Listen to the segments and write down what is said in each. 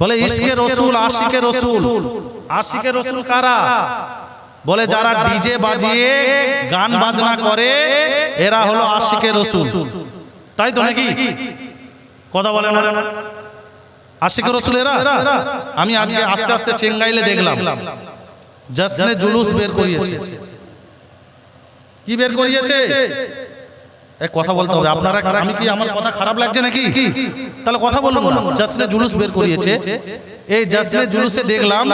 বলে ইশকে রসুল, আশিকে রসুল। আশিকে রসুল কারা? বলে যারা ডিজে বাজিয়ে গান বাজনা করে এরা হলো আশিকে রসুল। তাই তো নাকি? কথা বলে না? আশিকে রসুল এরা। আমি আজকে আস্তে আস্তে চেঙ্গাইলে দেখলাম জশ্নে জুলুস বের করিয়েছে। কি বের করিয়েছে? এক কথা বলতে হবে আপনারা। আমি কি, আমার কথা খারাপ লাগছে নাকি? তাহলে কথা বলবো না। জশ্নে জুলুস বের করিয়েছে। এই জশ্নে জুলুসে দেখলাম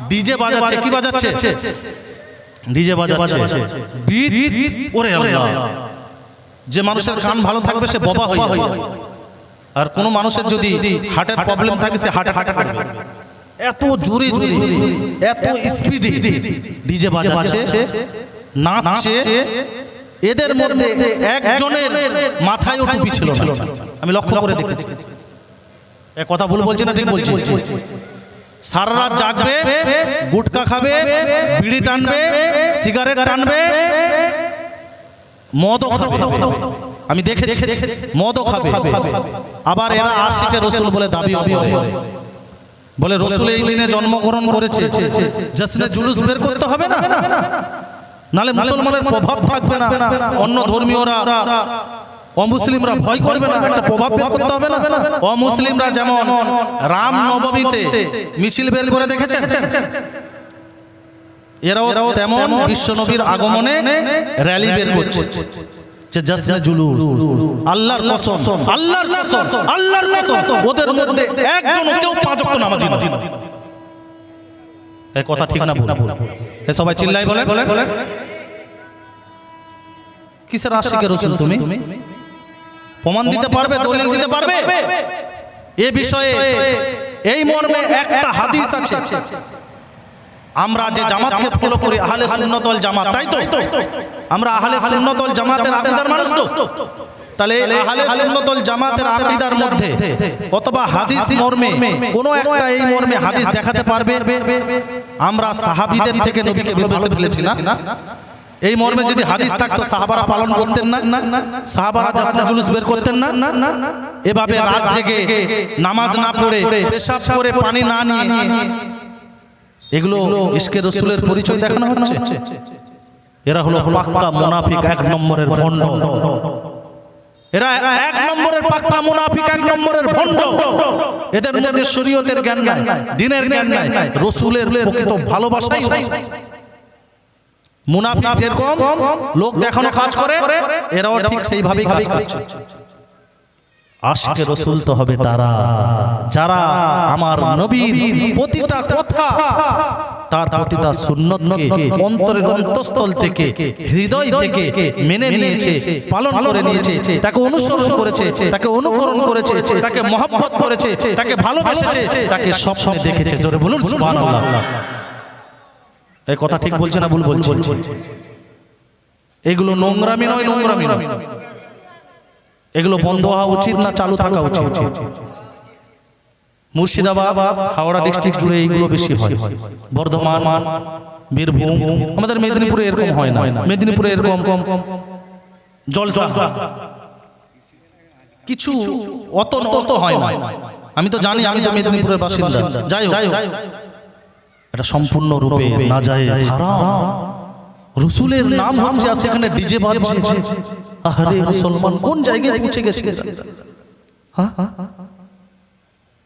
ডিজে বাজাচ্ছে। কি বাজাচ্ছে? ডিজে বাজাচ্ছে বিট। ওরে আল্লাহ, যে মানুষের কান ভালো থাকবে সে বোবা হয়ে যাবে, আর কোন মানুষের যদি হার্টের প্রবলেম থাকে সে হার্টে করবে। এত জোরে জোরে, এত স্পিডে ডিজে বাজাচ্ছে, নাচছে। এদের মধ্যে একজনের মাথায় টুপি ছিল না। আমি লক্ষ্য করে দেখেছি। এ কথা ভুল বলছি না ঠিক বলছি? সারা রাত জাগবে, গুটকা খাবে, বিড়ি টানবে, সিগারেট টানবে, মদও খাবে। আমি দেখেছি মদও খাবে। আবার এরা আশিকে রসুল বলে দাবি করে। বলে রসুল এই দিনে জন্মগ্রহণ করেছে, জশ্নে জুলুস বের করতে হবে না, নালে মুসলমানের প্রভাব থাকবে না, অন্য ধর্মীয়রা অমুসলিমরা ভয় করবে না, একটা প্রভাব বের করতে হবে না। অমুসলিমরা যেমন রাম নবমীতে মিছিল বের করে দেখেছেন, এরাও তেমন বিশ্ব নবীর আগমনে র্যালি বের করছে। যে জশ্নে জুলুস, আল্লাহর কসম, আল্লাহর কসম, আল্লাহর কসম, ওদের মধ্যে একজনও কেউ পাঁচ ওয়াক্ত নামাজি না। এই কথা ঠিক না ভুল? এ সবাই চিল্লাই বলে। কিসের আশিকে রসুল তুমি? প্রমাণ দিতে পারবে? দলিল দিতে পারবে? এ বিষয়ে এই মর্মে একটা হাদিস আছে। আমরা যে জামাতকে ফলো করি আহলে সুন্নাত ওয়াল জামাত, তাই তো? আমরা আহলে সুন্নাত ওয়াল জামাতের আকীদার মানুষ তো? তাহলে আহলে সুন্নাত ওয়াল জামাতের আকীদার মধ্যে অথবা হাদিস মর্মে কোন একটা এই মর্মে হাদিস দেখাতে পারবে আমরা সাহাবীদের থেকে নবীকে বেশি বলেছি না? এই মর্মে যদি হাদিস থাকতো সাহাবারা পালন করতেন না? সাহাবারা জশ্নে জুলুস বের করতেন না? এভাবে রাত জেগে নামাজ না পড়ে, পেশাব করে, পানি না নিয়ে, এগুলো ইশকে রসুলের পরিচয় দেখানো হচ্ছে। এরা হলো পাক্কা মুনাফিক, এক নম্বরের ভণ্ড। এরা এক নম্বরের পাক্কা মুনাফিক, এক নম্বরের ভণ্ড। এদের মধ্যে শরীয়তের জ্ঞান নাই, দ্বীনের জ্ঞান নাই, রসুলের প্রকৃত ভালোবাসাই নাই। মুনাফিক যেরকম লোক দেখানো কাজ করে, এরাও ঠিক সেইভাবেই কাজ করছে। আশিকে রসুল তো হবে তারা যারা আমার নবীর প্রতিটা কথা, তার প্রতিটা সুন্নতকে অন্তরের অন্তঃস্থল থেকে, হৃদয় থেকে মেনে নিয়েছে, পালন করে নিয়েছে, তাকে অনুসরণ করেছে, তাকে অনুকরণ করেছে, তাকে মহব্বত করেছে, তাকে ভালোবেসেছে, তাকে স্বপ্নে দেখেছে। জোরে বলুন সুবহানাল্লাহ। এই কথা ঠিক বলছে না ভুল বলছে? এগুলো নোংরামি নয়, নোংরামি নয়। এগুলো বন্ধ হওয়া উচিত না চালু থাকা উচিত? মুর্শিদাবাদ, হাওড়া ডিস্ট্রিক্ট জুড়ে এইগুলো বেশি হয়। বর্ধমান, বীরভূম, আমাদের মেদিনীপুরে এরকম হয় না। মেদিনীপুরে এরকম জলসা কিছু অত হয় না। আমি তো জানি, আমি তো মেদিনীপুরের বাসিন্দা। যাই হোক, এটা সম্পূর্ণ রূপে নাজায়েজ, হারাম। রসুলের নাম হচ্ছে আর সেখানে ডিজে বাজছে। আরে মুসলমান কোন জায়গায় পৌঁছে গেছে?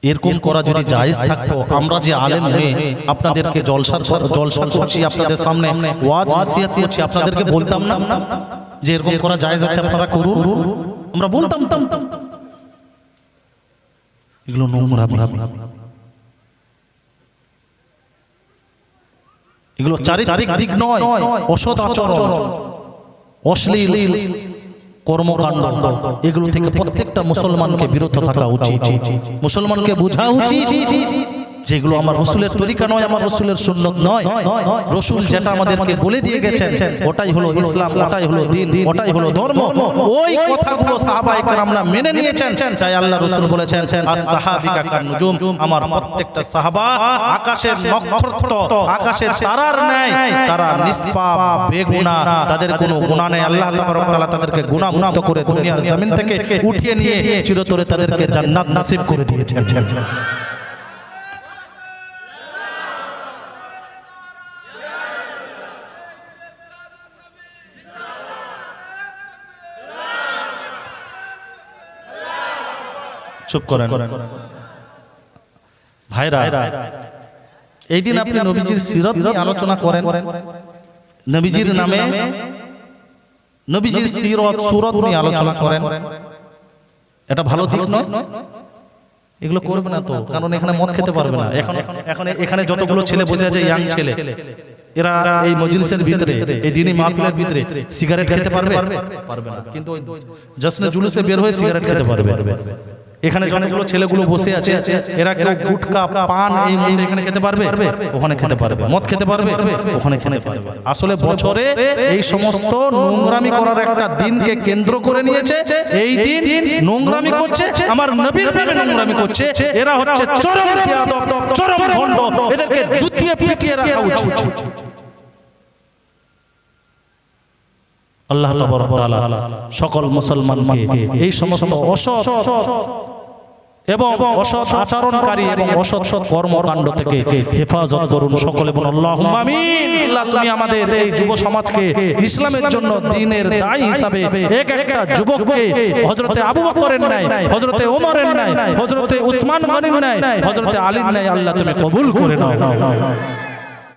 এরকম করা যদি জায়েজ থাকতো, আমরা যে আলেম হয়ে আপনাদেরকে জলসা করছি, আপনাদের সামনে ওয়াজ নসিহত করছি, আপনাদেরকে বলতাম না যে এরকম করা জায়েজ আছে, আপনারা করুন? আমরা বলতাম। এগুলো নোংরা, এগুলো চারিত্রিক দিক নয়, অসৎ আচরণ, অশ্লীল কর্মকাণ্ড, এগুলো থেকে প্রত্যেকটা মুসলমানকে বিরত থাকা উচিত। মুসলমানকে বোঝা উচিত যেগুলো আমার রসুলের তরিকা নয়, আমার রসুলের সুন্নত নয়। রসুল যেটা আমাদেরকে বলে দিয়ে গেছেন ওটাই হলো ইসলাম, ওটাই হলো দ্বীন, ওটাই হলো ধর্ম। ওই কথাগুলো সাহাবায়ে কেরামরা মেনে নিয়েছেন। তাই আল্লাহ রসুল বলেছেন আস-সাহাবিকা কান-নুজুম, আমার প্রত্যেকটা সাহাবা আকাশের নক্ষত্র, আকাশের তারার ন্যায়। তারা নিষ্পাপ, বেগুনাহ, তাদের কোনো গুনাহ নেই। আল্লাহ তাবারক ওয়া তাআলা তাদেরকে গুনাহমুক্ত করে দুনিয়ার জমিন থেকে উঠিয়ে নিয়ে চিরতরে তাদেরকে জান্নাত নসিব করে দিয়েছেন। চুপ করেন ভাইরা। এই দিন আপনি নবীজির সিরত নিয়ে আলোচনা করেন, নবীজির নামে নবীজির সিরত সুরত নিয়ে আলোচনা করেন, এটা ভালো দিক নয়? এগুলো করবে না তো, কারণ এখানে মদ খেতে পারবে না। এখন এখানে যতগুলো ছেলে বসে আছে, ইয়াং ছেলে, এরা এই মজলিসের ভিতরে, এই দ্বীনি মাহফিলের ভিতরে সিগারেট খেতে পারবে? পারবে না। কিন্তু জশ্নে জুলুসে বের হয়ে সিগারেট খেতে পারবে। এখানে যতগুলো ছেলেগুলো বসে আছে, এরা কেউ গুটকা পান এই মধ্যে এখানে খেতে পারবে? ওখানে খেতে পারবে। মদ খেতে পারবে? ওখানে খেতে পারবে। আসলে বছরে এই সমস্ত নোংরামি করার একটা দিনকে কেন্দ্র করে নিয়েছে। এই দিন নোংরামি করছে, আমার নবীর নামে নোংরামি করছে। এরা হচ্ছে চরম বেয়াদব, চরম ভণ্ড। এদেরকে জুতিয়ে পিটিয়ে রাখা উচিত। আল্লাহ তাবারক ওয়া তাআলা সকল মুসলমানকে এই সমস্ত অসৎ এবং অসৎ আচরণকারী এবং অসৎ কর্মকাণ্ড থেকে হেফাজত করুন সকলে বলুন আল্লাহুম্মা আমিন। আল্লাহ তুমি আমাদের এই যুব সমাজকে ইসলামের জন্য দ্বীনের দায়ী হিসাবে এক একটা যুবককে হযরতে আবু বকরের নাই, হযরতে ওমরের নাই, হযরতে উসমান গনির নাই, হযরতে আলীর নাই, আল্লাহ তুমি কবুল করে নাও।